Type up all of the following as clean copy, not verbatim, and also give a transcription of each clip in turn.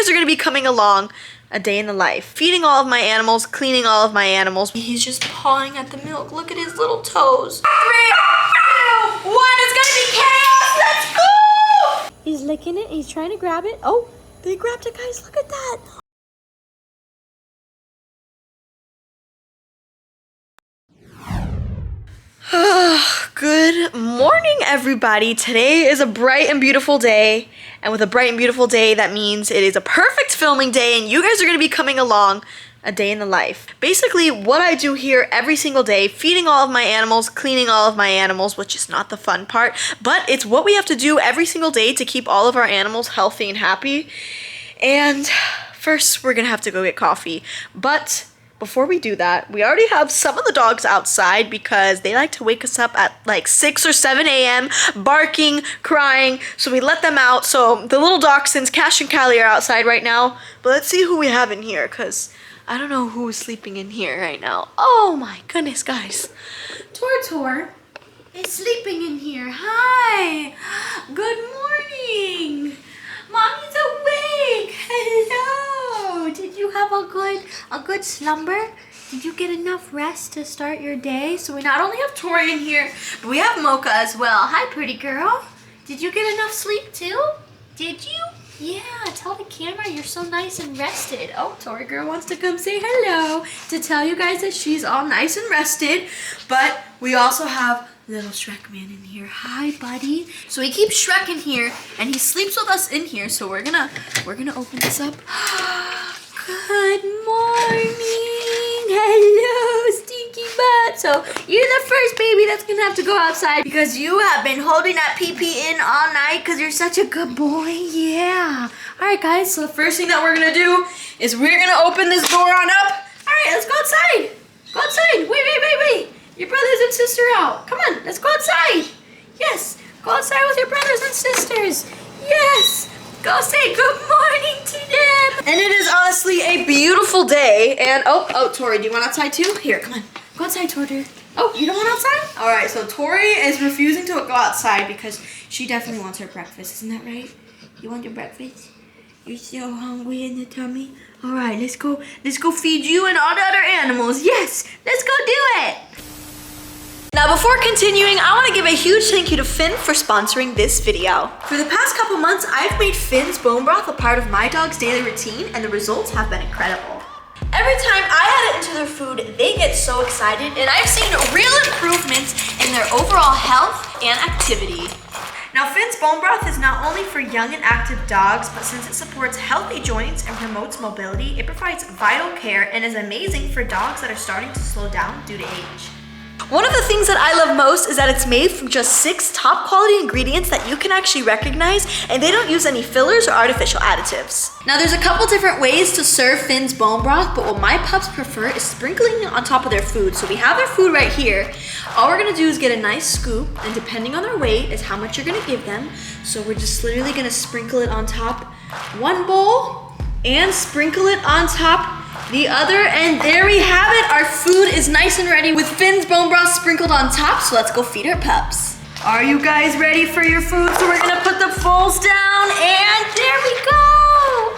guys are gonna be coming along a day in the life. Feeding all of my animals, cleaning all of my animals. He's just pawing at the milk. Look at his little toes. 3, 2, 1, it's gonna be chaos, let's go! He's licking it, he's trying to grab it. Oh, they grabbed it, guys, look at that. Good morning, everybody. Today is a bright and beautiful day. And with a bright and beautiful day, that means it is a perfect filming day and you guys are going to be coming along a day in the life. Basically, what I do here every single day, feeding all of my animals, cleaning all of my animals, which is not the fun part, but it's what we have to do every single day to keep all of our animals healthy and happy. And first, we're going to have to go get coffee. But before we do that, we already have some of the dogs outside because they like to wake us up at like 6 or 7 a.m. barking, crying, so we let them out. So the little dachshunds, Cash and Callie, are outside right now. But let's see who we have in here because I don't know who is sleeping in here right now. Oh my goodness, guys. Tor is sleeping in here. Hi. Good morning. Mommy's awake. Hello. Did you have a good slumber? Did you get enough rest to start your day? So we not only have Tori in here, but we have Mocha as well. Hi, pretty girl. Did you get enough sleep too? Did you? Yeah, tell the camera you're so nice and rested. Oh, Tori girl wants to come say hello to tell you guys that she's all nice and rested. But we also have little Shrek man in here. Hi, buddy. So we keep Shrek in here, and he sleeps with us in here. So we're gonna open this up. Good morning. Hello, stinky butt. So you're the first baby that's gonna have to go outside because you have been holding that pee-pee in all night because you're such a good boy. Yeah. All right, guys. So the first thing that we're gonna do is we're gonna open this door on up. All right, let's go outside. Go outside. Wait. Your brothers and sister out. Come on, let's go outside. Yes, go outside with your brothers and sisters. Yes, go say good morning to them. And it is honestly a beautiful day. And oh, Tori, do you want outside too? Here, come on, go outside, Tori. Oh, you don't want outside? All right, so Tori is refusing to go outside because she definitely wants her breakfast. Isn't that right? You want your breakfast? You're so hungry in the tummy. All right, let's go feed you and all the other animals. Yes, let's go do it. Now before continuing, I want to give a huge thank you to Finn for sponsoring this video. For the past couple months, I've made Finn's bone broth a part of my dog's daily routine and the results have been incredible. Every time I add it into their food, they get so excited and I've seen real improvements in their overall health and activity. Now Finn's bone broth is not only for young and active dogs, but since it supports healthy joints and promotes mobility, it provides vital care and is amazing for dogs that are starting to slow down due to age. One of the things that I love most is that it's made from just 6 top quality ingredients that you can actually recognize, and they don't use any fillers or artificial additives. Now there's a couple different ways to serve Finn's bone broth, but what my pups prefer is sprinkling it on top of their food. So we have their food right here. All we're gonna do is get a nice scoop, and depending on their weight is how much you're gonna give them. So we're just literally gonna sprinkle it on top one bowl and sprinkle it on top the other, and there we have it. Our food is nice and ready with Finn's bone broth sprinkled on top, so let's go feed our pups. Are you guys ready for your food? So we're gonna put the bowls down, and there we go.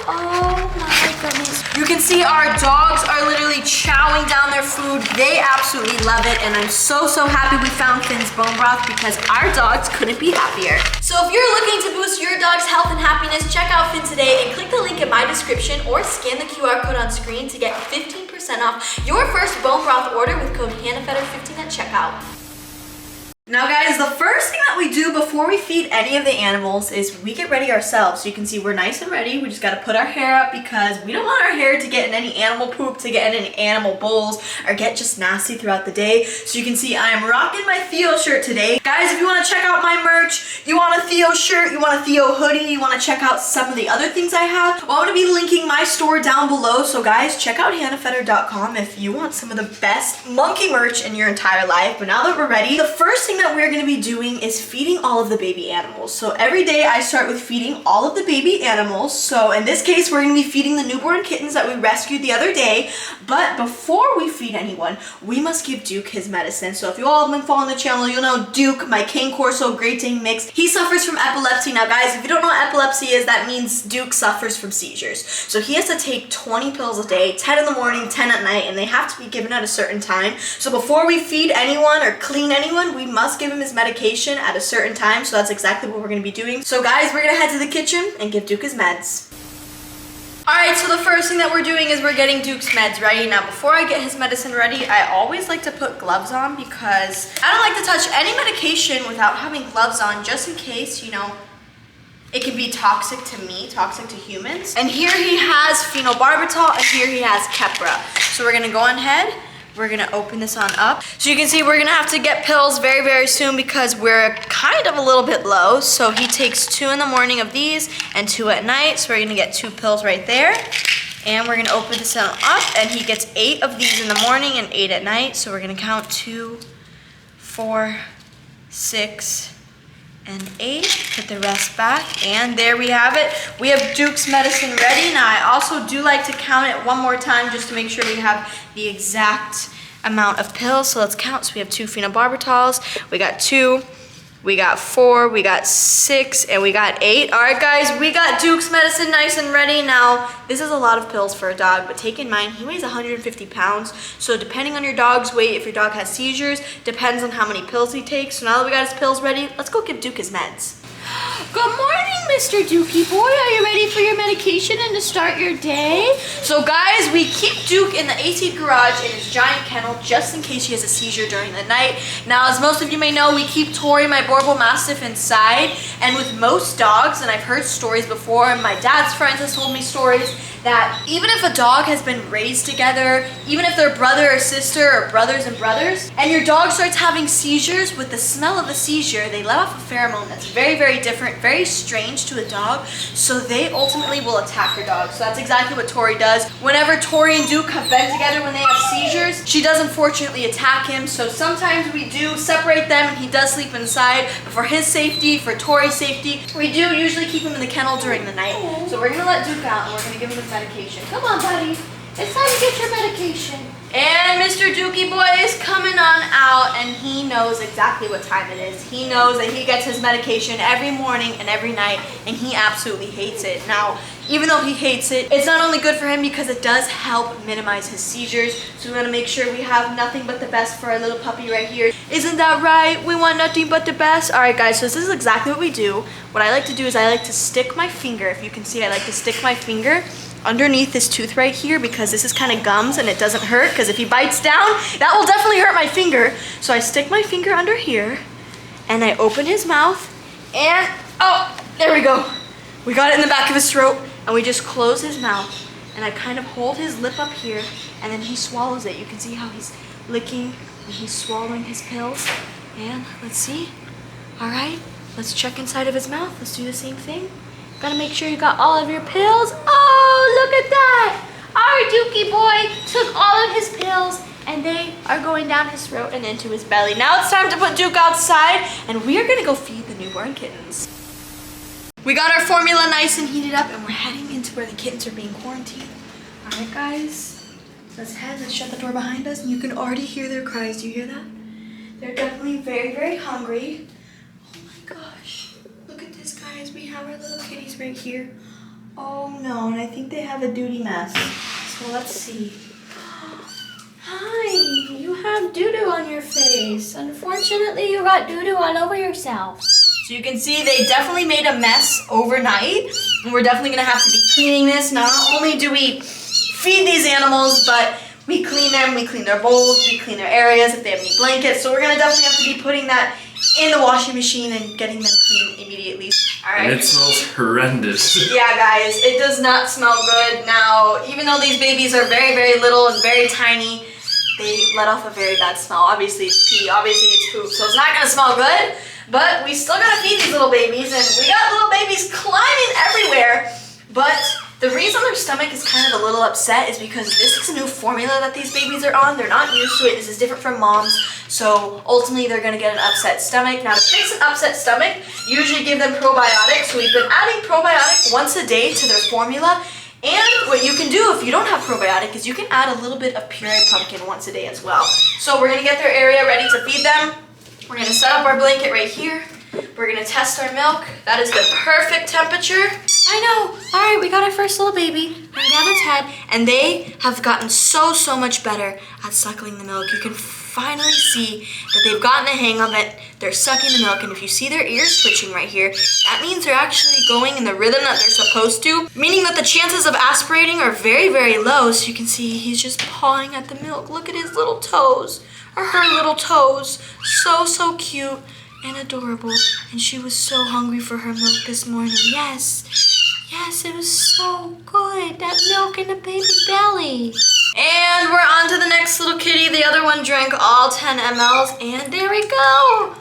Oh my goodness. You can see our dogs are literally chowing down their food. They absolutely love it, and I'm so happy we found Finn's bone broth because our dogs couldn't be happier. So if you're looking to boost your dog's health and happiness, check out Finn today and click the link in my description or scan the QR code on screen to get 15% off your first bone broth order with code HANNAHFEDER15 at checkout. Now guys, the first thing that we do before we feed any of the animals is we get ready ourselves. So you can see we're nice and ready. We just got to put our hair up because we don't want our hair to get in any animal poop, to get in any animal bowls, or get just nasty throughout the day. So you can see I am rocking my Theo shirt today. Guys, if you want to check out my merch, you want a Theo shirt, you want a Theo hoodie, you want to check out some of the other things I have, well, I'm going to be linking my store down below. So guys, check out hannahfeder.com if you want some of the best monkey merch in your entire life. But now that we're ready, the first thing thing that we're gonna be doing is feeding all of the baby animals. So every day I start with feeding all of the baby animals. So in this case, we're gonna be feeding the newborn kittens that we rescued the other day. But before we feed anyone, we must give Duke his medicine. So if you all have been following the channel, you'll know Duke, my Cane Corso Great Dane mix. He suffers from epilepsy. Now guys, if you don't know what epilepsy is, that means Duke suffers from seizures. So he has to take 20 pills a day, 10 in the morning, 10 at night, and they have to be given at a certain time. So before we feed anyone or clean anyone, we must give him his medication at a certain time. So that's exactly what we're gonna be doing. So guys, we're gonna head to the kitchen and give Duke his meds. Alright, so the first thing that we're doing is we're getting Duke's meds ready. Now before I get his medicine ready, I always like to put gloves on because I don't like to touch any medication without having gloves on, just in case, you know, it can be toxic to me, toxic to humans. And here he has phenobarbital, and here he has Keppra. So we're gonna go on ahead. We're gonna open this on up. So you can see we're gonna have to get pills very, very soon because we're kind of a little bit low. So he takes 2 in the morning of these and 2 at night. So we're gonna get 2 pills right there. And we're gonna open this on up, and he gets 8 of these in the morning and 8 at night. So we're gonna count 2, 4, 6, and 8, put the rest back, and there we have it. We have Duke's medicine ready. Now I also do like to count it one more time just to make sure we have the exact amount of pills. So let's count. So we have 2 phenobarbitals, we got 2, we got 4, we got 6, and we got 8. All right guys, we got Duke's medicine nice and ready. Now this is a lot of pills for a dog, but take in mind he weighs 150 pounds. So depending on your dog's weight, if your dog has seizures, depends on how many pills he takes. So now that we got his pills ready, let's go give Duke his meds. Good morning, Mr. Dukey boy. Are you ready for your medication and to start your day? So guys, we keep Duke in the AC garage in his giant kennel just in case he has a seizure during the night. Now, as most of you may know, we keep Tori, my Borbal Mastiff, inside. And with most dogs, and I've heard stories before, and my dad's friends has told me stories, that even if a dog has been raised together, even if they're brother or sister or brothers and brothers, and your dog starts having seizures, with the smell of the seizure, they let off a pheromone that's very, very different, very strange to a dog, so they ultimately will attack your dog. So that's exactly what Tori does. Whenever Tori and Duke have been together when they have seizures, she does unfortunately attack him, so sometimes we do separate them and he does sleep inside, but for his safety, for Tori's safety, we do usually keep him in the kennel during the night. So we're gonna let Duke out and we're gonna give him his medication. Come on, buddy. It's time to get your medication. And Mr. Dukey boy is coming on out, and he knows exactly what time it is. He knows that he gets his medication every morning and every night, and he absolutely hates it. Now, even though he hates it, it's not only good for him because it does help minimize his seizures. So we want to make sure we have nothing but the best for our little puppy right here. Isn't that right? We want nothing but the best. All right, guys, so this is exactly what we do. What I like to do is I like to stick my finger. If you can see, I like to stick my finger underneath this tooth right here because this is kind of gums and it doesn't hurt, because if he bites down, that will definitely hurt my finger. So I stick my finger under here and I open his mouth and, oh, there we go. We got it in the back of his throat, and we just close his mouth and I kind of hold his lip up here, and then he swallows it. You can see how he's licking and he's swallowing his pills. And let's see. All right, let's check inside of his mouth. Let's do the same thing. Gotta make sure you got all of your pills. Oh, look at that. Our Dukey boy took all of his pills and they are going down his throat and into his belly. Now it's time to put Duke outside, and we are gonna go feed the newborn kittens. We got our formula nice and heated up, and we're heading into where the kittens are being quarantined. All right, guys, let's head. Let's shut the door behind us, and you can already hear their cries. Do you hear that? They're definitely very, very hungry. Oh my gosh. Look at this, guys. We have our little kitties right here. Oh no, and I think they have a duty mess. So let's see. Hi, you have doo-doo on your face. Unfortunately, you got doo-doo all over yourself. So you can see they definitely made a mess overnight, and we're definitely gonna have to be cleaning this. Now, not only do we feed these animals, but we clean them, we clean their bowls, we clean their areas if they have any blankets. So we're gonna definitely have to be putting that in the washing machine and getting them clean immediately. All right. And it smells horrendous. Yeah, guys, it does not smell good. Now, even though these babies are very, very little and very tiny, they let off a very bad smell. Obviously it's pee, obviously it's poop, so it's not gonna smell good, but we still gotta feed these little babies, and we got little babies climbing everywhere, but The reason their stomach is kind of a little upset is because this is a new formula that these babies are on. They're not used to it. This is different from mom's. So ultimately they're gonna get an upset stomach. Now to fix an upset stomach, you usually give them probiotics. So we've been adding probiotic once a day to their formula. And what you can do if you don't have probiotic is you can add a little bit of pureed pumpkin once a day as well. So we're gonna get their area ready to feed them. We're gonna set up our blanket right here. We're gonna test our milk. That is the perfect temperature. I know. All right, we got our first little baby right on its head, and they have gotten so much better at suckling the milk. You can finally see that they've gotten the hang of it. They're sucking the milk, and if you see their ears twitching right here, that means they're actually going in the rhythm that they're supposed to, meaning that the chances of aspirating are very low. So you can see he's just pawing at the milk. Look at his little toes, or her little toes. So cute and adorable. And she was so hungry for her milk this morning. Yes, it was so good. That milk in the baby belly. And we're on to the next little kitty. The other one drank all 10 mLs, and there we go.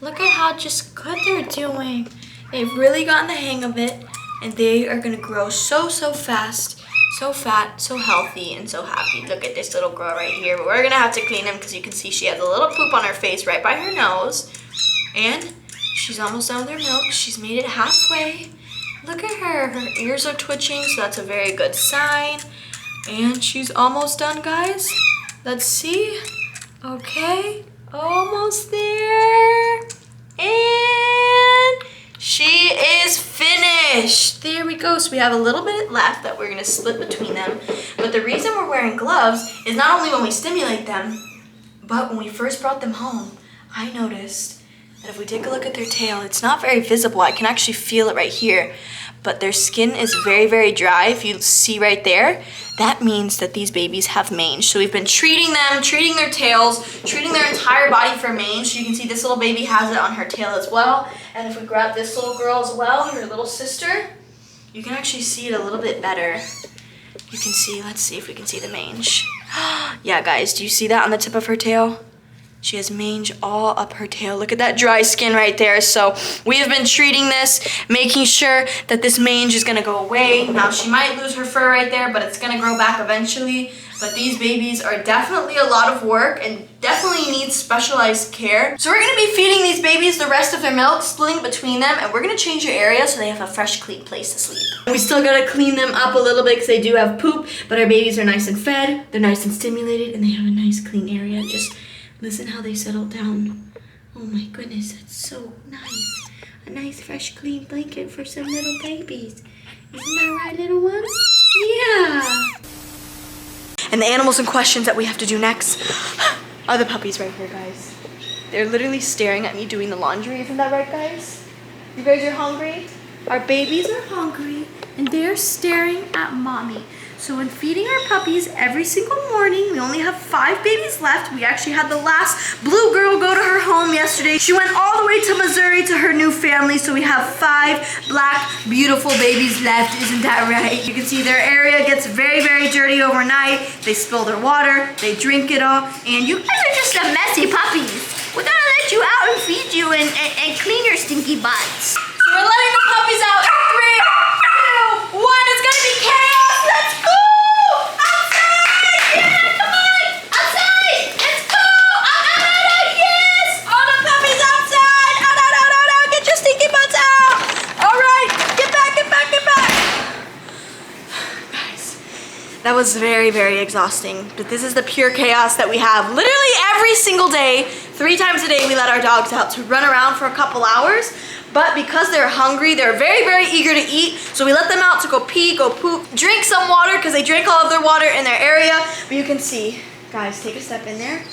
Look at how just good they're doing. They've really gotten the hang of it, and they are gonna grow so fast, so fat, so healthy, and so happy. Look at this little girl right here. But we're gonna have to clean him because you can see she has a little poop on her face right by her nose. And she's almost done with her milk. She's made it halfway. Look at her. Her ears are twitching, so that's a very good sign. And she's almost done, guys. Let's see. Okay, almost there. And she is finished. There we go. So we have a little bit left that we're gonna split between them. But the reason we're wearing gloves is not only when we stimulate them, but when we first brought them home, I noticed that if we take a look at their tail, it's not very visible. I can actually feel it right here, but their skin is very dry. If you see right there, that means that these babies have mange. So we've been treating them, treating their tails, treating their entire body for mange. So you can see this little baby has it on her tail as well. And if we grab this little girl as well, her little sister, you can actually see it a little bit better. You can see, let's see if we can see the mange. Yeah, guys, do you see that on the tip of her tail? She has mange all up her tail. Look at that dry skin right there. So we have been treating this, making sure that this mange is gonna go away. Now she might lose her fur right there, but it's gonna grow back eventually. But these babies are definitely a lot of work and definitely need specialized care. So we're gonna be feeding these babies the rest of their milk, splitting between them, and we're gonna change your area so they have a fresh, clean place to sleep. We still gotta clean them up a little bit because they do have poop, but our babies are nice and fed, they're nice and stimulated, and they have a nice clean area. Just listen how they settled down. Oh my goodness, that's so nice. A nice, fresh, clean blanket for some little babies. Isn't that right, little ones? Yeah. And the animals and questions that we have to do next are the puppies right here, guys. They're literally staring at me doing the laundry. Isn't that right, guys? You guys are hungry? Our babies are hungry, and they're staring at mommy. So when feeding our puppies every single morning, we only have 5 babies left. We actually had the last blue girl go to her home yesterday. She went all the way to Missouri to her new family. So we have 5 black, beautiful babies left. Isn't that right? You can see their area gets very dirty overnight. They spill their water, they drink it all. And you guys are just some messy puppies. We gotta let you out and feed you and clean your stinky butts. So we're letting the puppies out in 3, 2, 1. It's gonna be chaos. Let's go! That was very exhausting, but this is the pure chaos that we have literally every single day. 3 times a day we let our dogs out to run around for a couple hours, but because they're hungry, they're very eager to eat, so we let them out to go pee, go poop, drink some water because they drank all of their water in their area. But you can see, guys, take a step in there.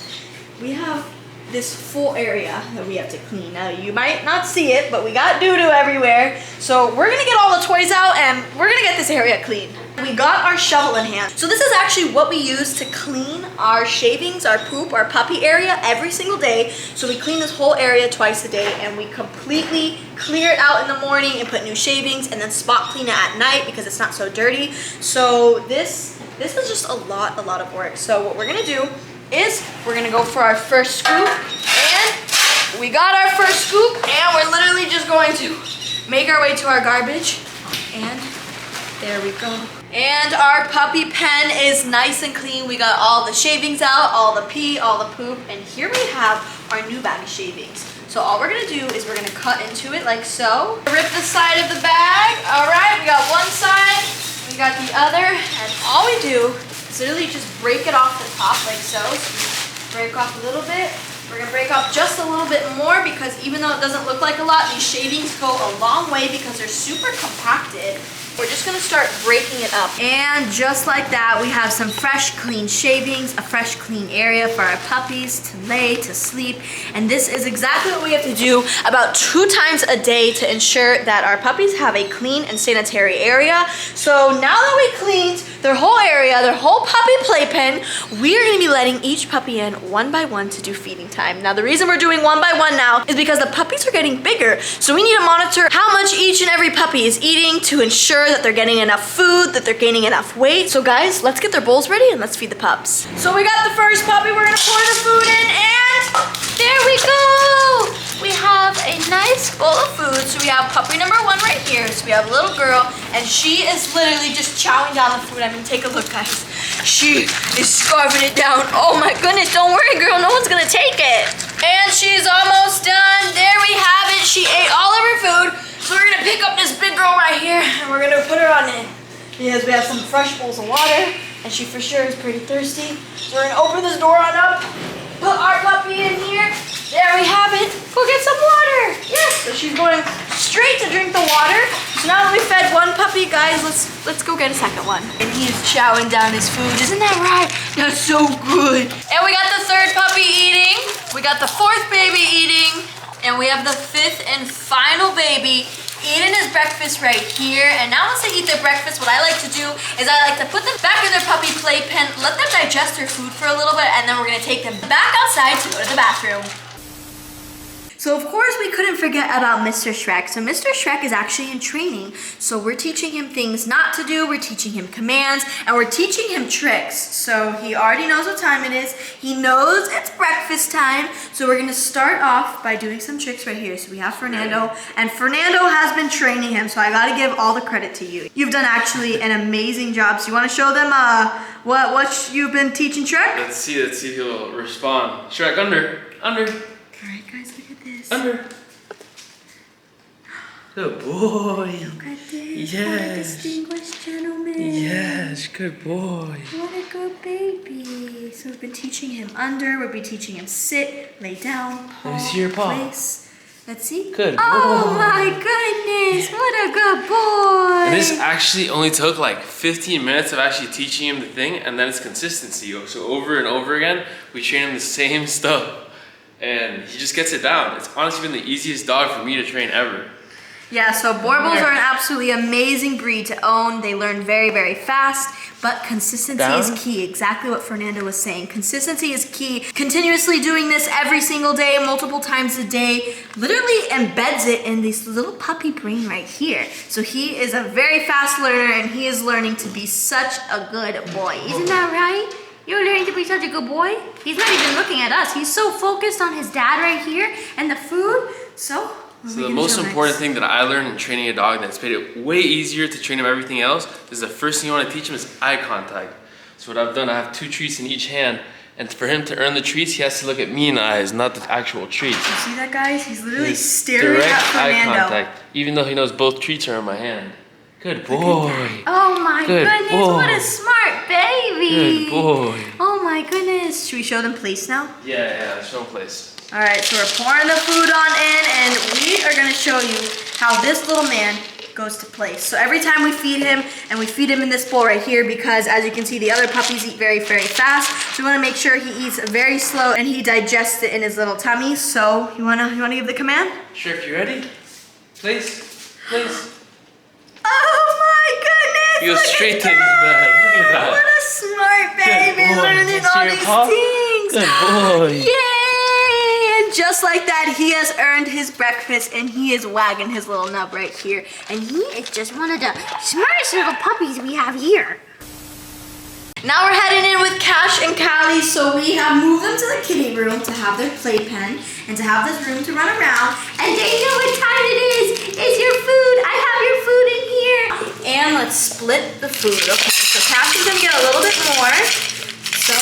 We have this full area that we have to clean. Now you might not see it, but we got doo-doo everywhere. So we're gonna get all the toys out and we're gonna get this area clean. We got our shovel in hand. So this is actually what we use to clean our shavings, our poop, our puppy area every single day. So we clean this whole area twice a day and we completely clear it out in the morning and put new shavings and then spot clean it at night because it's not so dirty. So this is just a lot of work. So what we're gonna do is we're gonna go for our first scoop, and we got our first scoop and we're literally just going to make our way to our garbage and There we go. And our puppy pen is nice and clean. We got all the shavings out, all the pee, all the poop, and here we have our new bag of shavings. So all we're gonna do is we're gonna cut into it like so. Rip the side of the bag. All right, we got one side, we got the other, and all we do is literally just break it off the top like so. So break off a little bit. We're gonna break off just a little bit more because even though it doesn't look like a lot, these shavings go a long way because they're super compacted. We're just gonna start breaking it up. And just like that, we have some fresh, clean shavings, a fresh, clean area for our puppies to lay, to sleep. And this is exactly what we have to do about 2 times a day to ensure that our puppies have a clean and sanitary area. So now that we cleaned their whole area, their whole puppy playpen, we are gonna be letting each puppy in one by one to do feeding time. Now the reason we're doing one by one now is because the puppies are getting bigger. So we need to monitor how much each and every puppy is eating to ensure that they're getting enough food, that they're gaining enough weight. So guys, let's get their bowls ready and let's feed the pups. So we got the first puppy, we're gonna pour the food in and There we go! We have a nice bowl of food. So we have puppy number 1 right here. So we have a little girl and she is literally just chowing down the food. I mean, take a look, guys. She is scarfing it down. Oh my goodness, don't worry, girl, no one's gonna take it. And she's almost done. There we have it. She ate all of her food. So we're gonna pick up this big girl right here and we're gonna put her on in. because we have some fresh bowls of water and she for sure is pretty thirsty. So we're gonna open this door on up, put our puppy in here. There we have it. Go get some water. Yes. So she's going straight to drink the water. So now that we fed one puppy, guys, let's go get a second one. And he is chowing down his food. Isn't that right? That's so good. And we got the 3rd puppy eating. We got the 4th baby eating. And we have the 5th and final baby eating his breakfast right here. And now once they eat their breakfast, what I like to do is I like to put them back in their puppy playpen, let them digest their food for a little bit, and then we're gonna take them back outside to go to the bathroom. So of course we couldn't forget about Mr. Shrek. So Mr. Shrek is actually in training. So we're teaching him things not to do, we're teaching him commands, and we're teaching him tricks. So he already knows what time it is. He knows it's breakfast time. So we're gonna start off by doing some tricks right here. So we have Fernando, and Fernando has been training him, so I gotta give all the credit to you. You've done actually an amazing job. So you wanna show them what you've been teaching Shrek? Let's see if he'll respond. Shrek, under. All right, guys, look at this. Under. Good boy. Look at this. Yes. What a distinguished gentleman. Yes, good boy. What a good baby. So we've been teaching him under, we'll be teaching him sit, lay down, paw, Let me see your paw. place. Let's see. Good Oh boy. my goodness, what a good boy. And this actually only took like 15 minutes of actually teaching him the thing, and then it's consistency. So over and over again, we train him the same stuff. And he just gets it down. It's honestly been the easiest dog for me to train ever. Yeah, so Borbals are an absolutely amazing breed to own. They learn very, very fast, but consistency is key. Exactly what Fernando was saying. Consistency is key. Continuously doing this every single day, multiple times a day, literally embeds it in this little puppy brain right here. So he is a very fast learner and he is learning to be such a good boy. Isn't that right? You're learning to be such a good boy? He's not even looking at us. He's so focused on his dad right here and the food. So the most important thing that I learned in training a dog that's made it way easier to train him everything else is the first thing you want to teach him is eye contact. So what I've done, I have 2 treats in each hand, and for him to earn the treats, he has to look at me in the eyes, not the actual treats. You see that, guys? He's literally It's staring direct at Fernando. eye contact, even though he knows both treats are in my hand. Good boy. Oh my Good goodness, boy. what a smart baby. Good boy. Oh my goodness. Should we show them place now? Yeah, show him place. All right, so we're pouring the food on in and we are gonna show you how this little man goes to place. So every time we feed him, and we feed him in this bowl right here because as you can see, the other puppies eat very, very fast. So we wanna make sure he eats very slow and he digests it in his little tummy. So you wanna give the command? Sure, if you're ready, place. Oh my goodness! He goes look straight at to his bed. Look at that. What a smart baby, Good boy. learning See all your these paw? things. Good boy. Yay! And just like that, he has earned his breakfast and he is wagging his little nub right here. And he is just one of the smartest little puppies we have here. Now we're heading in with Cash and Callie, so we have moved them to the kitty room to have their playpen and to have this room to run around. And they know what time it is. It's your food. I have your food in here. and let's split the food. Okay, so Cassie's gonna get a little bit more. So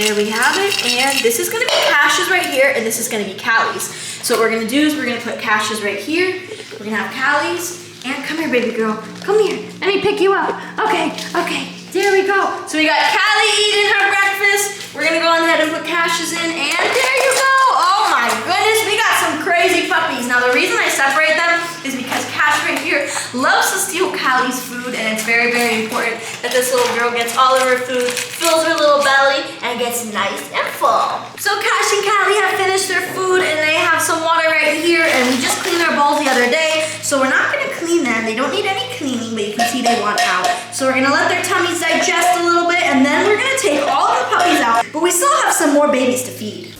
there we have it, and this is gonna be Cassia's right here, and this is gonna be Callie's. So what we're gonna do is we're gonna put Cassia's right here. We're gonna have Callie's, and come here, baby girl. Come here. Let me pick you up. Okay, okay. There we go. So we got Callie eating her breakfast. We're gonna go on ahead and put Cassia's in, and there you go. Oh my goodness, we got some crazy puppies. Now the reason I separate them is because Cash right here loves to steal Callie's food, and it's very, very important that this little girl gets all of her food, fills her little belly, and gets nice and full. So Cash and Callie have finished their food, and they have some water right here, and we just cleaned their bowls the other day, so we're not gonna clean them. They don't need any cleaning, but you can see they want out. So we're gonna let their tummies digest a little bit, and then we're gonna take all of the puppies out, but we still have some more babies to feed.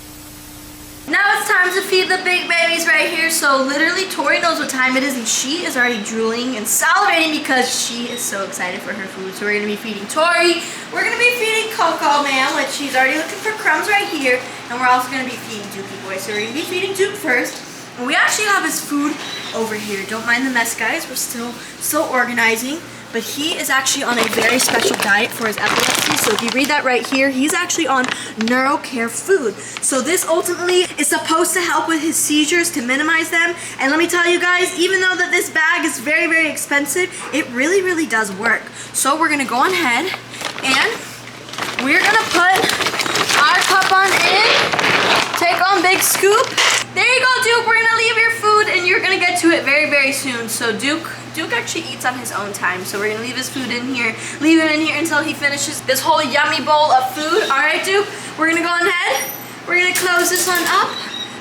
Now it's time to feed the big babies right here. So literally Tori knows what time it is, and she is already drooling and salivating because she is so excited for her food. So we're gonna be feeding Tori, we're gonna be feeding Coco Man, which she's already looking for crumbs right here, and we're also gonna be feeding Dookie Boy. So we're gonna be feeding Duke first. And we actually have his food over here. Don't mind the mess, guys. We're still organizing. But he is actually on a very special diet for his epilepsy. So if you read that right here, he's actually on NeuroCare food. So this ultimately is supposed to help with his seizures, to minimize them. And let me tell you guys, even though that this bag is very, very expensive, it really, really does work. So we're gonna go on ahead and we're gonna put our cup on in, take on big scoop. There you go, Duke. We're gonna leave your food and you're gonna get to it very, very soon. So Duke actually eats on his own time. So we're gonna leave his food in here, leave him in here until he finishes this whole yummy bowl of food. All right, Duke, we're gonna go on ahead. We're gonna close this one up.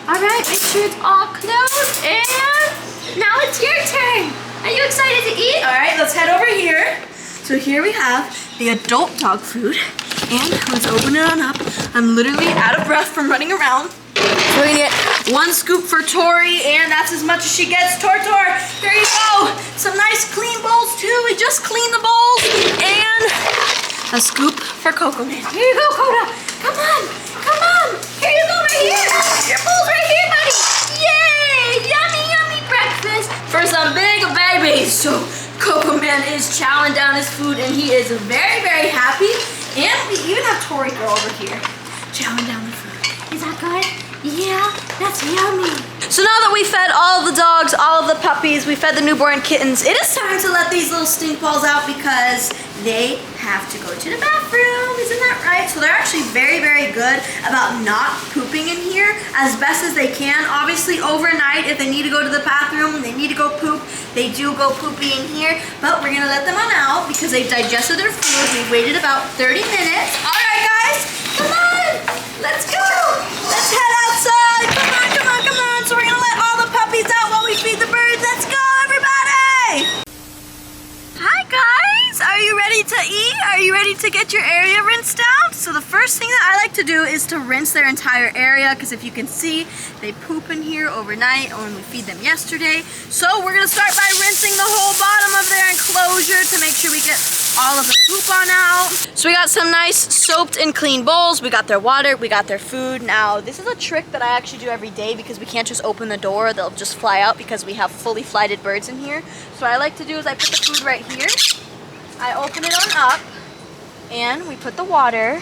All right, make sure it's all closed. And now it's your turn. Are you excited to eat? All right, let's head over here. So here we have the adult dog food. And let's open it on up. I'm literally out of breath from running around. We're gonna get one scoop for Tori, and that's as much as she gets. Tor, there you go. Some nice clean bowls too. We just cleaned the bowls. And a scoop for Coco Man. Here you go, Coda. Come on. Here you go, right here. Your bowl's right here, buddy. Yay! Yummy, yummy breakfast for some big babies. So Coco Man is chowing down his food, and he is very, very happy. And we even have Tori girl over here chowing down the food. Is that good? Yeah, that's yummy. So now that we fed all of the dogs, all of the puppies, we fed the newborn kittens, it is time to let these little stink balls out because they have to go to the bathroom. Isn't that right? So they're actually very, very good about not pooping in here as best as they can. Obviously overnight, if they need to go to the bathroom, they need to go poop, they do go poopy in here, but we're gonna let them on out because they've digested their food. We've waited about 30 minutes. All right, guys, come on, let's go. Let's head outside. Come on. So we're gonna let all the puppies out while we feed the birds. Let's go, everybody. Hi, guys. Are you ready to eat? Are you ready to get your area rinsed out? So the first thing that I like to do is to rinse their entire area because if you can see, they poop in here overnight when we feed them yesterday. So we're gonna start by rinsing the whole bottom of their enclosure to make sure we get all of the poop on out. So we got some nice soaped and clean bowls. We got their water, we got their food. Now this is a trick that I actually do every day because we can't just open the door, they'll just fly out because we have fully flighted birds in here. So what I like to do is I put the food right here, I open it on up, and we put the water,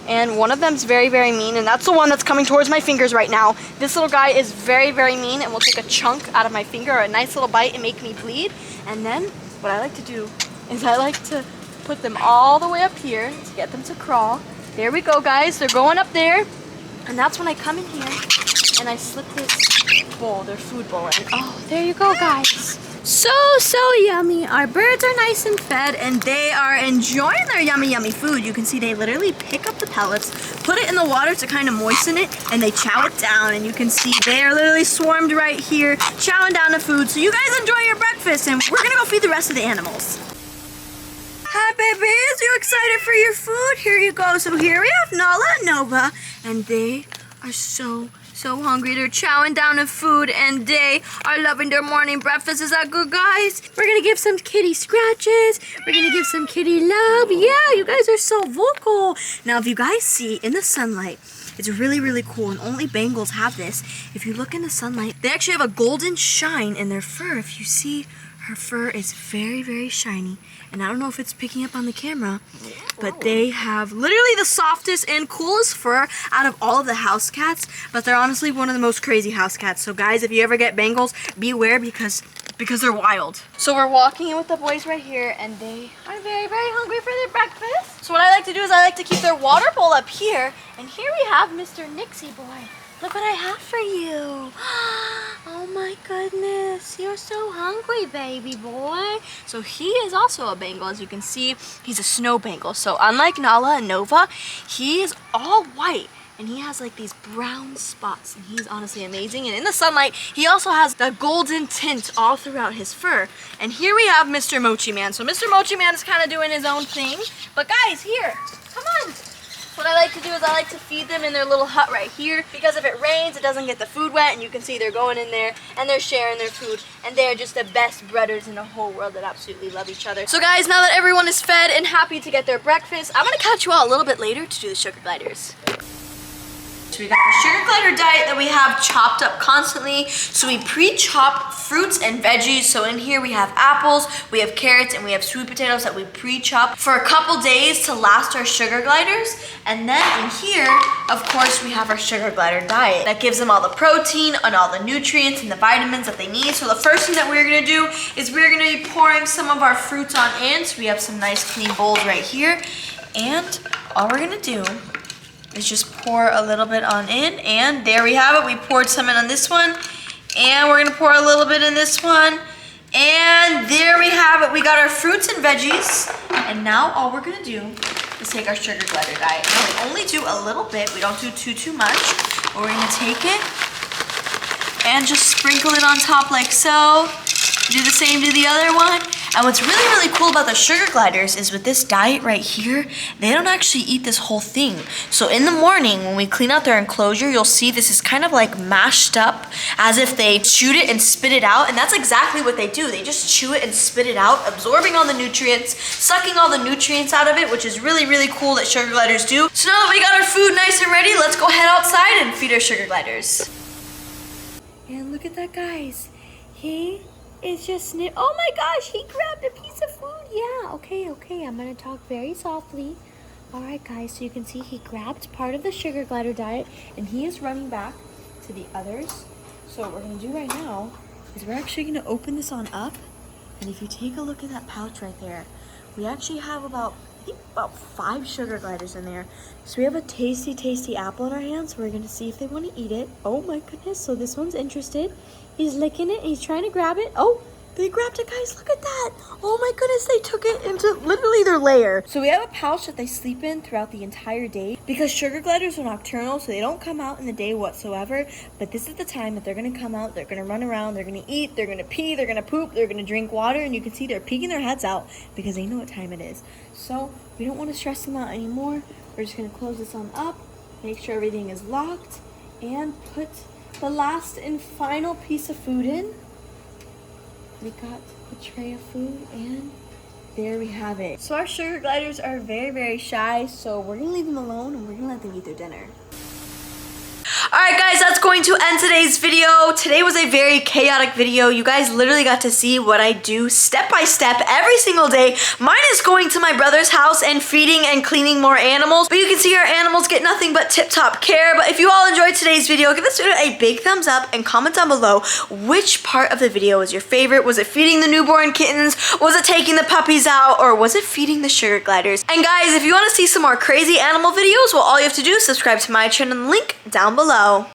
and one of them's very, very mean, and that's the one that's coming towards my fingers right now. This little guy is very, very mean and will take a chunk out of my finger or a nice little bite and make me bleed. And then what I like to do is I like to put them all the way up here to get them to crawl. There we go, guys. They're going up there. And that's when I come in here and I slip this bowl, their food bowl in. Oh, there you go, guys. So yummy. Our birds are nice and fed and they are enjoying their yummy, yummy food. You can see they literally pick up the pellets, put it in the water to kind of moisten it, and they chow it down. And you can see they are literally swarmed right here, chowing down the food. So you guys enjoy your breakfast and we're gonna go feed the rest of the animals. Hi, babies. You excited for your food? Here you go. So here we have Nala and Nova, and they are so hungry. They're chowing down the food, and they are loving their morning breakfast. Is that good, guys? We're gonna give some kitty scratches. We're gonna give some kitty love. Yeah, you guys are so vocal. Now, if you guys see in the sunlight, it's really, really cool, and only Bengals have this. If you look in the sunlight, they actually have a golden shine in their fur. If you see Her fur is very, very shiny, and I don't know if it's picking up on the camera, but they have literally the softest and coolest fur out of all of the house cats, but they're honestly one of the most crazy house cats. So guys, if you ever get Bengals, beware because they're wild. So we're walking in with the boys right here, and they are very, very hungry for their breakfast. So what I like to do is I like to keep their water bowl up here, and here we have Mr. Nixie Boy. Look what I have for you. Oh my goodness, you're so hungry, baby boy. So he is also a Bengal. As you can see, he's a snow Bengal. So unlike Nala and Nova, he is all white. And he has like these brown spots, and he's honestly amazing. And in the sunlight, he also has the golden tint all throughout his fur. And here we have Mr. Mochi Man. So Mr. Mochi Man is kind of doing his own thing. But guys, here, come on. What I like to do is I like to feed them in their little hut right here, because if it rains, it doesn't get the food wet, and you can see they're going in there and they're sharing their food, and they're just the best breeders in the whole world that absolutely love each other. So guys, now that everyone is fed and happy to get their breakfast, I'm gonna catch you all a little bit later to do the sugar gliders. So we got the sugar glider diet that we have chopped up constantly. So we pre-chop fruits and veggies. So in here we have apples, we have carrots, and we have sweet potatoes that we pre-chop for a couple days to last our sugar gliders. And then in here, of course, we have our sugar glider diet that gives them all the protein and all the nutrients and the vitamins that they need. So the first thing that we're gonna do is we're gonna be pouring some of our fruits on in. So we have some nice clean bowls right here. And all we're gonna do is just pour a little bit on in, and there we have it. We poured some in on this one, and we're gonna pour a little bit in this one, and there we have it. We got our fruits and veggies, and now all we're gonna do is take our sugar glider diet. Now we only do a little bit. We don't do too much. But we're gonna take it and just sprinkle it on top like so. Do the same to the other one. And what's really, really cool about the sugar gliders is with this diet right here, they don't actually eat this whole thing. So in the morning, when we clean out their enclosure, you'll see this is kind of like mashed up as if they chewed it and spit it out. And that's exactly what they do. They just chew it and spit it out, absorbing all the nutrients, sucking all the nutrients out of it, which is really, really cool that sugar gliders do. So now that we got our food nice and ready, let's go head outside and feed our sugar gliders. And look at that, guys. It's just oh my gosh, he grabbed a piece of food. Yeah, okay, I'm gonna talk very softly. All right, guys, so you can see he grabbed part of the sugar glider diet, and he is running back to the others. So what we're gonna do right now is we're actually gonna open this on up, and if you take a look at that pouch right there, we actually have about 5 sugar gliders in there. So we have a tasty, tasty apple in our hands. We're gonna see if they wanna eat it. Oh my goodness, so this one's interested. He's licking it, he's trying to grab it. Oh, they grabbed it, guys, look at that. Oh my goodness, they took it into literally their lair. So we have a pouch that they sleep in throughout the entire day, because sugar gliders are nocturnal, so they don't come out in the day whatsoever. But this is the time that they're gonna come out, they're gonna run around, they're gonna eat, they're gonna pee, they're gonna poop, they're gonna drink water, and you can see they're peeking their heads out because they know what time it is. So we don't wanna stress them out anymore. We're just gonna close this on up, make sure everything is locked, and put the last and final piece of food in. We got a tray of food, and there we have it. So our sugar gliders are very, very shy, so we're gonna leave them alone and we're gonna let them eat their dinner. Alright guys, that's going to end today's video. Today was a very chaotic video. You guys literally got to see what I do step by step every single day. Mine is going to my brother's house and feeding and cleaning more animals. But you can see our animals get nothing but tip-top care. But if you all enjoyed today's video, give this video a big thumbs up and comment down below which part of the video was your favorite. Was it feeding the newborn kittens? Was it taking the puppies out? Or was it feeding the sugar gliders? And guys, if you want to see some more crazy animal videos, well, all you have to do is subscribe to my channel and link down below.